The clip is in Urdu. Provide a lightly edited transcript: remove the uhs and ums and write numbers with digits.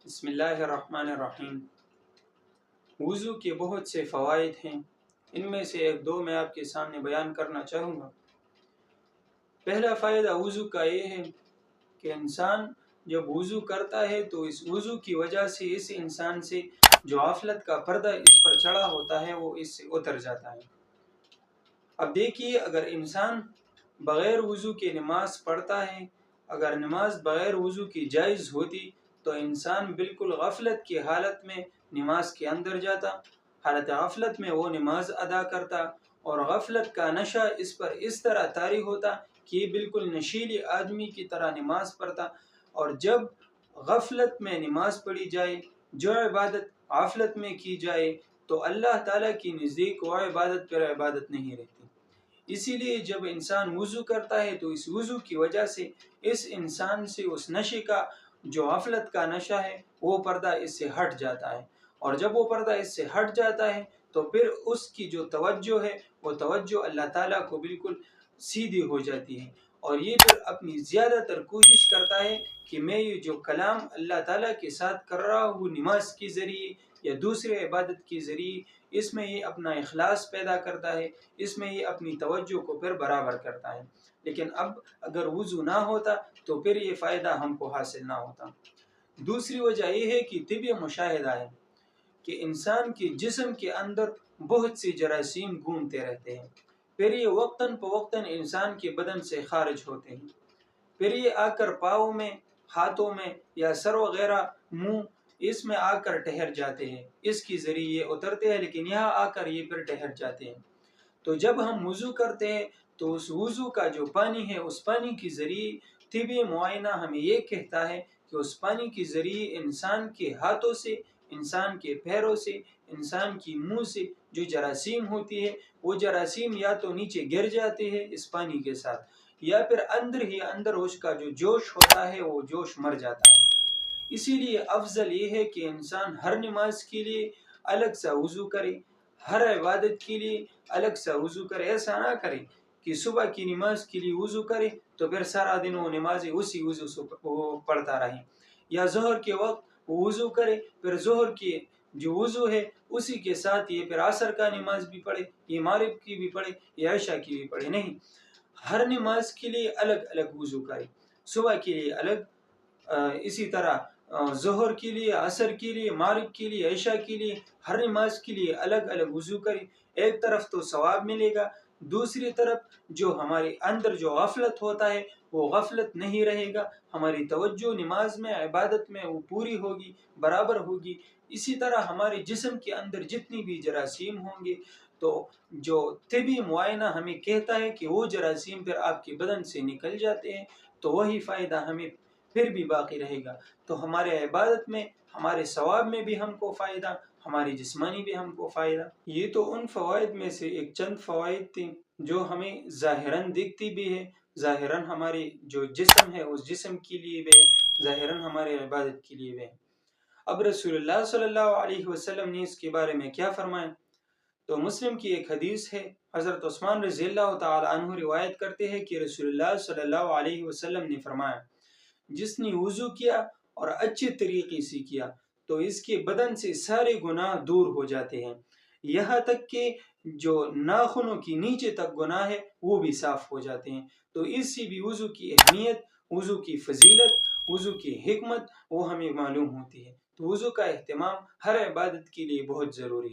بسم اللہ الرحمن الرحیم۔ وضو کے بہت سے فوائد ہیں، ان میں سے ایک دو میں آپ کے سامنے بیان کرنا چاہوں گا۔ پہلا فائدہ وضو کا یہ ہے کہ انسان جب وضو کرتا ہے تو اس وضو کی وجہ سے اس انسان سے جو غفلت کا پردہ اس پر چڑھا ہوتا ہے وہ اس سے اتر جاتا ہے۔ اب دیکھیے، اگر انسان بغیر وضو کے نماز پڑھتا ہے، اگر نماز بغیر وضو کی جائز ہوتی تو انسان بالکل غفلت کی حالت میں نماز کے اندر جاتا، حالت غفلت میں وہ نماز ادا کرتا، اور غفلت کا نشہ اس پر اس طرح طاری ہوتا کہ یہ بالکل نشیلی آدمی کی طرح نماز پڑھتا۔ اور جب غفلت میں نماز پڑھی جائے، جو عبادت غفلت میں کی جائے، تو اللہ تعالیٰ کی نزدیک وہ عبادت پر عبادت نہیں رہتی۔ اسی لیے جب انسان وضو کرتا ہے تو اس وضو کی وجہ سے اس انسان سے اس نشے کا جو غفلت کا نشہ ہے وہ پردہ اس سے ہٹ جاتا ہے، اور جب وہ پردہ اس سے ہٹ جاتا ہے تو پھر اس کی جو توجہ ہے وہ توجہ اللہ تعالیٰ کو بالکل سیدھی ہو جاتی ہے، اور یہ پھر اپنی زیادہ تر کوشش کرتا ہے کہ میں یہ جو کلام اللہ تعالیٰ کے ساتھ کر رہا ہوں نماز کے ذریعے یا دوسرے عبادت کے ذریعے، اس میں یہ اپنا اخلاص پیدا کرتا ہے، اس میں یہ اپنی توجہ کو پھر برابر کرتا ہے۔ لیکن اب اگر وضو نہ ہوتا تو پھر یہ فائدہ ہم کو حاصل نہ ہوتا۔ دوسری وجہ یہ ہے کہ طبی مشاہدہ ہے کہ انسان کے جسم کے اندر بہت سی جراثیم گھومتے رہتے ہیں، پھر یہ وقتاً فوقتاً انسان کے بدن سے خارج ہوتے ہیں، پھر یہ آ کر پاؤں میں، ہاتھوں میں یا سر وغیرہ، منہ، اس میں آ کر ٹھہر جاتے ہیں، اس کے ذریعے یہ اترتے ہیں، لیکن یہاں آ کر یہ پھر ٹھہر جاتے ہیں۔ تو جب ہم وضو کرتے ہیں تو اس وضو کا جو پانی ہے اس پانی کے ذریعے طبی معائنہ ہمیں یہ کہتا ہے کہ اس پانی کے ذریعے انسان کے ہاتھوں سے، انسان کے پیروں سے، انسان کی منہ سے جو جراثیم ہوتی ہے وہ جراثیم یا تو نیچے گر جاتے ہیں اس پانی کے ساتھ، یا پھر اندر ہی اندر اس کا جو جوش ہوتا ہے وہ جوش مر جاتا ہے۔ اسی لیے افضل یہ ہے کہ انسان ہر نماز کے لیے الگ سا وضو کرے، ہر عبادت کے لیے الگ سا وضو کرے۔ ایسا نہ کرے کہ صبح کی نماز کے لیے وضو کرے تو پھر سارا دن وہ نماز اسی وضو سے وہ پڑھتا رہے، یا ظہر کے وقت وہ وضو کرے، پھر ظہر کی جو وضو ہے اسی کے ساتھ یہ پھر عصر کا نماز بھی پڑھے، یہ مغرب کی بھی پڑھے، یہ عشاء کی بھی پڑھے۔ نہیں، ہر نماز کے لیے الگ الگ وضو کرے، صبح کے لیے الگ، اسی طرح ظہر کے لیے، عصر کے لیے، مغرب کے لیے، عشاء کے لیے، ہر نماز کے لیے الگ الگ وضو کرے۔ ایک طرف تو ثواب ملے گا، دوسری طرف جو ہمارے اندر جو غفلت ہوتا ہے وہ غفلت نہیں رہے گا، ہماری توجہ نماز میں، عبادت میں وہ پوری ہوگی، برابر ہوگی۔ اسی طرح ہمارے جسم کے اندر جتنی بھی جراثیم ہوں گے تو جو طبی معائنہ ہمیں کہتا ہے کہ وہ جراثیم پھر آپ کے بدن سے نکل جاتے ہیں، تو وہی فائدہ ہمیں پھر بھی باقی رہے گا۔ تو ہمارے عبادت میں، ہمارے ثواب میں بھی ہم کو فائدہ، ہماری جسمانی بھی ہم کو فائدہ۔ یہ تو ان فوائد میں سے ایک چند فوائد تھے جو ہمیں ظاہراً دکھتی بھی ہے، ظاہراً ہمارے جو جسم ہے اس جسم کے لیے بھی، ظاہراً ہمارے عبادت کے لیے بھی۔ اب رسول اللہ صلی اللہ علیہ وسلم نے اس کے بارے میں کیا فرمایا؟ تو مسلم کی ایک حدیث ہے، حضرت عثمان رضی اللہ تعالی عنہ روایت کرتے ہیں کہ رسول اللہ صلی اللہ علیہ وسلم نے فرمایا، جس نے وضو کیا اور اچھے طریقے سے کیا تو اس کے بدن سے سارے گناہ دور ہو جاتے ہیں، یہاں تک کہ جو ناخنوں کی نیچے تک گناہ ہے وہ بھی صاف ہو جاتے ہیں۔ تو اس سے بھی وضو کی اہمیت، وضو کی فضیلت، وضو کی حکمت وہ ہمیں معلوم ہوتی ہے۔ تو وضو کا اہتمام ہر عبادت کے لیے بہت ضروری ہے۔